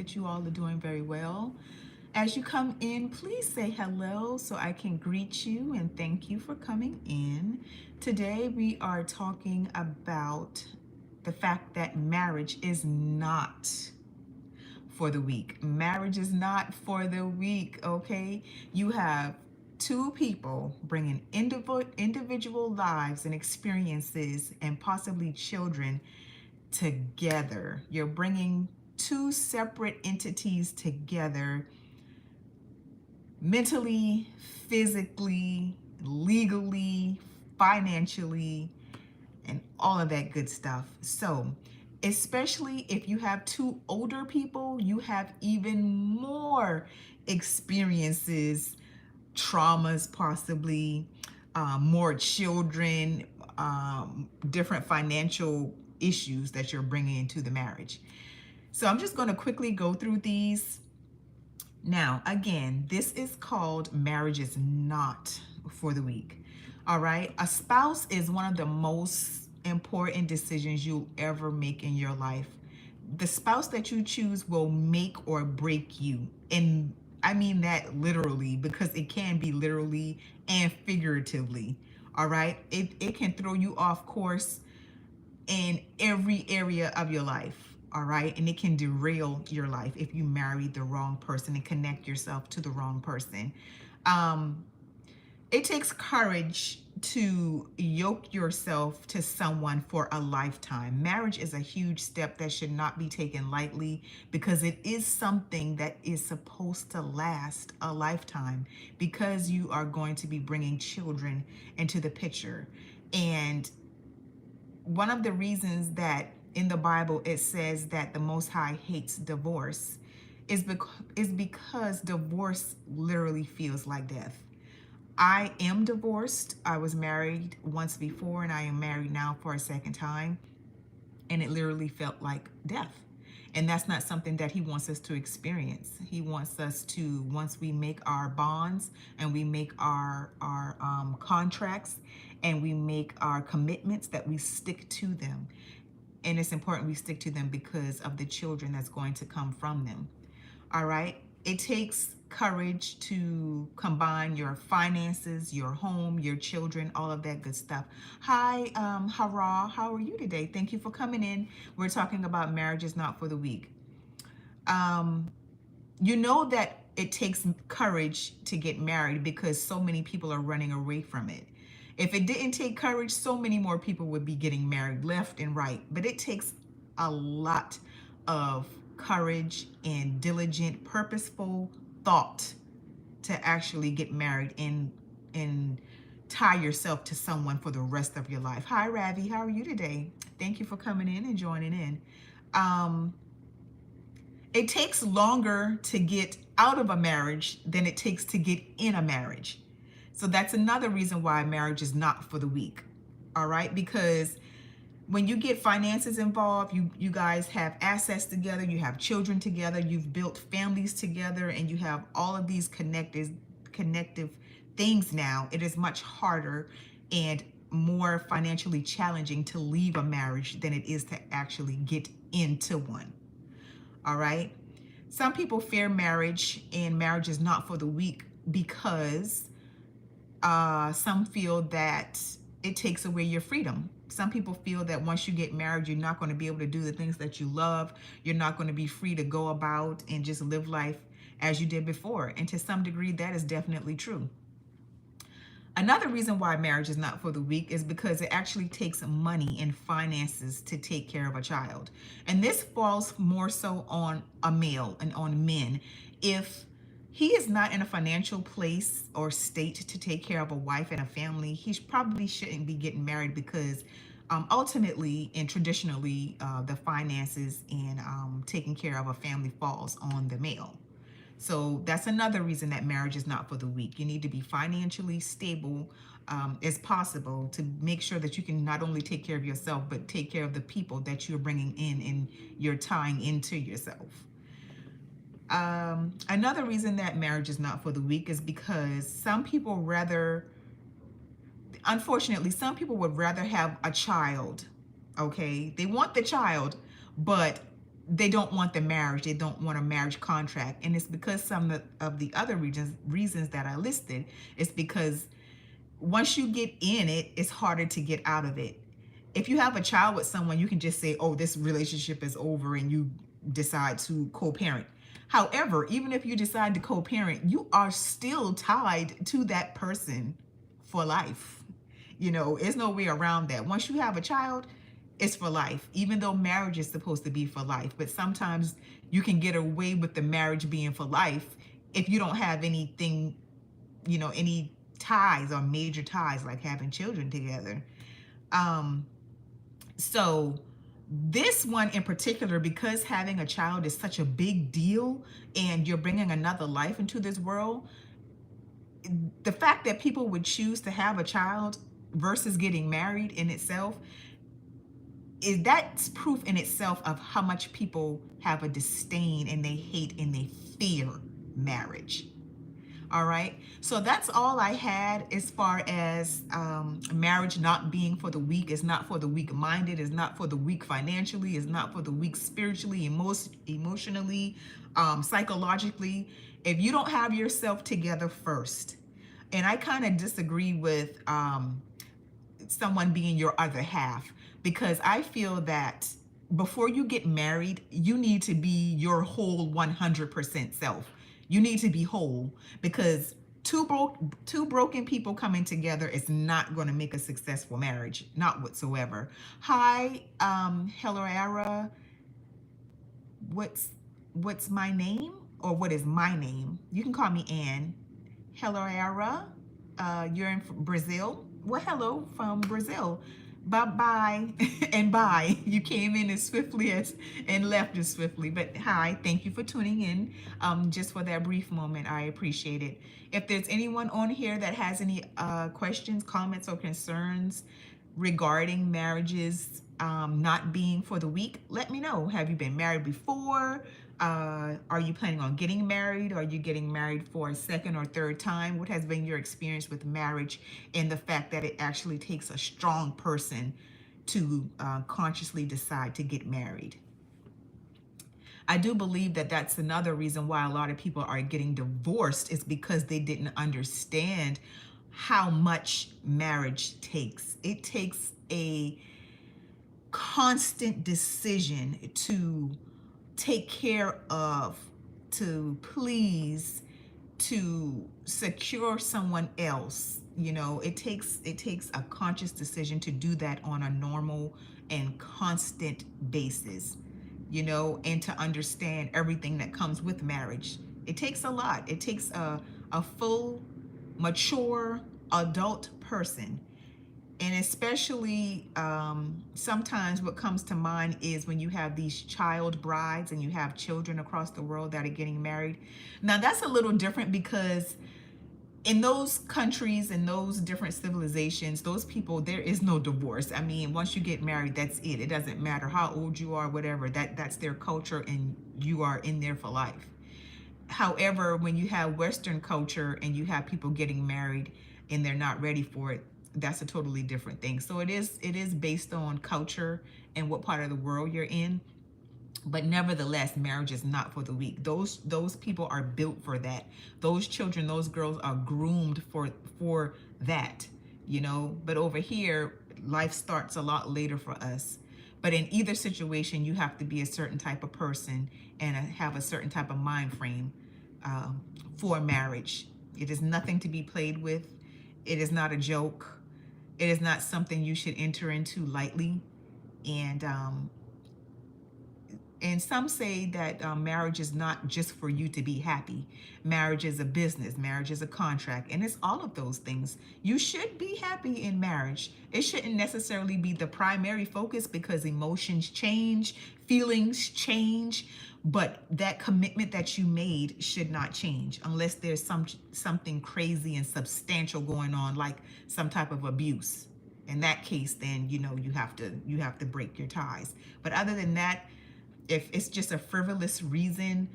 that you all are doing very well. As you come in, please say hello so I can greet you and thank you for coming in. Today we are talking about the fact that marriage is not for the weak. Marriage is not for the weak, okay? You have two people bringing individual lives and experiences and possibly children together. You're bringing two separate entities together mentally, physically, legally, financially, and all of that good stuff. So, especially if you have two older people, you have even more experiences, traumas, possibly, more children, different financial issues that you're bringing into the marriage. So, I'm just going to quickly go through these. Now, again, this is called marriage is not for the weak. All right. A spouse is one of the most important decisions you'll ever make in your life. The spouse that you choose will make or break you. And I mean that literally, because it can be literally and figuratively. All right. It can throw you off course in every area of your life. All right. And it can derail your life if you marry the wrong person and connect yourself to the wrong person. It takes courage to yoke yourself to someone for a lifetime. Marriage is a huge step that should not be taken lightly because it is something that is supposed to last a lifetime, because you are going to be bringing children into the picture. And one of the reasons that in the Bible it says that the Most High hates divorce is because divorce literally feels like death. I am divorced. I was married once before and I am married now for a second time. And it literally felt like death. And that's not something that he wants us to experience. He wants us to, once we make our bonds and we make our contracts and we make our commitments, that we stick to them. And it's important we stick to them because of the children that's going to come from them. All right. It takes courage to combine your finances, your home, your children, all of that good stuff. Hi, Hara, how are you today? Thank you for coming in. We're talking about marriage is not for the weak. You know that it takes courage to get married because so many people are running away from it. If it didn't take courage, so many more people would be getting married left and right. But it takes a lot of courage and diligent, purposeful thought to actually get married and tie yourself to someone for the rest of your life. Hi, Ravi. How are you today? Thank you for coming in and joining in. It takes longer to get out of a marriage than it takes to get in a marriage. So that's another reason why marriage is not for the weak. All right, because when you get finances involved, you guys have assets together, you have children together, you've built families together, and you have all of these connective things now. It is much harder and more financially challenging to leave a marriage than it is to actually get into one. All right. Some people fear marriage, and marriage is not for the weak because some feel that it takes away your freedom. Some people feel that once you get married, you're not going to be able to do the things that you love. You're not going to be free to go about and just live life as you did before. And to some degree, that is definitely true. Another reason why marriage is not for the weak is because it actually takes money and finances to take care of a child. And this falls more so on a male and on men. If he is not in a financial place or state to take care of a wife and a family, he probably shouldn't be getting married because ultimately and traditionally, the finances and taking care of a family falls on the male. So that's another reason that marriage is not for the weak. You need to be financially stable as possible to make sure that you can not only take care of yourself, but take care of the people that you're bringing in and you're tying into yourself. Another reason that marriage is not for the weak is because some people unfortunately, some people would rather have a child, okay? They want the child, but they don't want the marriage. They don't want a marriage contract. And it's because some of the other reasons that I listed, it's because once you get in it, it's harder to get out of it. If you have a child with someone, you can just say, oh, this relationship is over, and you decide to co-parent. However, even if you decide to co-parent, you are still tied to that person for life. You know, there's no way around that. Once you have a child, it's for life, even though marriage is supposed to be for life. But sometimes you can get away with the marriage being for life if you don't have anything, you know, any ties or major ties like having children together. So this one in particular, because having a child is such a big deal and you're bringing another life into this world, the fact that people would choose to have a child versus getting married in itself, is that's proof in itself of how much people have a disdain and they hate and they fear marriage. All right, so that's all I had as far as marriage not being for the weak. It's not for the weak minded, it's not for the weak financially, it's not for the weak spiritually, emotionally, psychologically. If you don't have yourself together first, and I kind of disagree with someone being your other half, because I feel that before you get married, you need to be your whole 100% self. You need to be whole, because two broken people coming together is not going to make a successful marriage, not whatsoever. Hi, Helera. What's my name, or what is my name? You can call me Ann. Helera. You're in Brazil. Well, hello from Brazil. Bye bye and bye. You came in as swiftly as and left as swiftly. But hi, thank you for tuning in. Just for that brief moment, I appreciate it. If there's anyone on here that has any questions, comments, or concerns regarding marriages not being for the weak, let me know. Have you been married before? Are you planning on getting married? Are you getting married for a second or third time? What has been your experience with marriage and the fact that it actually takes a strong person to consciously decide to get married? I do believe that that's another reason why a lot of people are getting divorced, is because they didn't understand how much marriage takes. It takes a constant decision to take care of, to please, to secure someone else. You know, it takes a conscious decision to do that on a normal and constant basis, you know, and to understand everything that comes with marriage. It takes a lot. It takes a full, mature, adult person. And especially sometimes what comes to mind is when you have these child brides and you have children across the world that are getting married. Now that's a little different, because in those countries, in those different civilizations, those people, there is no divorce. I mean, once you get married, that's it. It doesn't matter how old you are, whatever. That's their culture, and you are in there for life. However, when you have Western culture and you have people getting married and they're not ready for it, that's a totally different thing. So it is based on culture and what part of the world you're in. But nevertheless, marriage is not for the weak. Those people are built for that. Those children, those girls are groomed for that, you know. But over here, life starts a lot later for us. But in either situation, you have to be a certain type of person and have a certain type of mind frame for marriage. It is nothing to be played with. It is not a joke. It is not something you should enter into lightly. And some say that marriage is not just for you to be happy. Marriage is a business. Marriage is a contract. And it's all of those things. You should be happy in marriage. It shouldn't necessarily be the primary focus, because emotions change, feelings change. But that commitment that you made should not change unless there's something crazy and substantial going on, like some type of abuse. In that case, then, you know, you have to break your ties. But other than that, if it's just a frivolous reason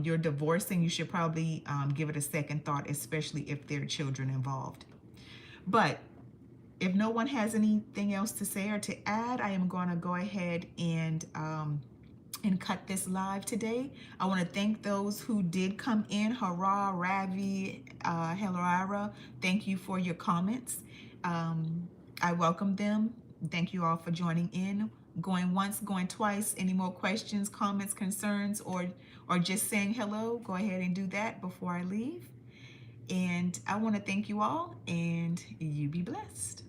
you're divorcing, you should probably give it a second thought, especially if there are children involved. But if no one has anything else to say or to add, I am going to go ahead and and cut this live today. I want to thank those who did come in. Hurrah, Ravi, Helara. Thank you for your comments. I welcome them. Thank you all for joining in. Going once, going twice. Any more questions, comments, concerns, or just saying hello, go ahead and do that before I leave. And I want to thank you all, and you be blessed.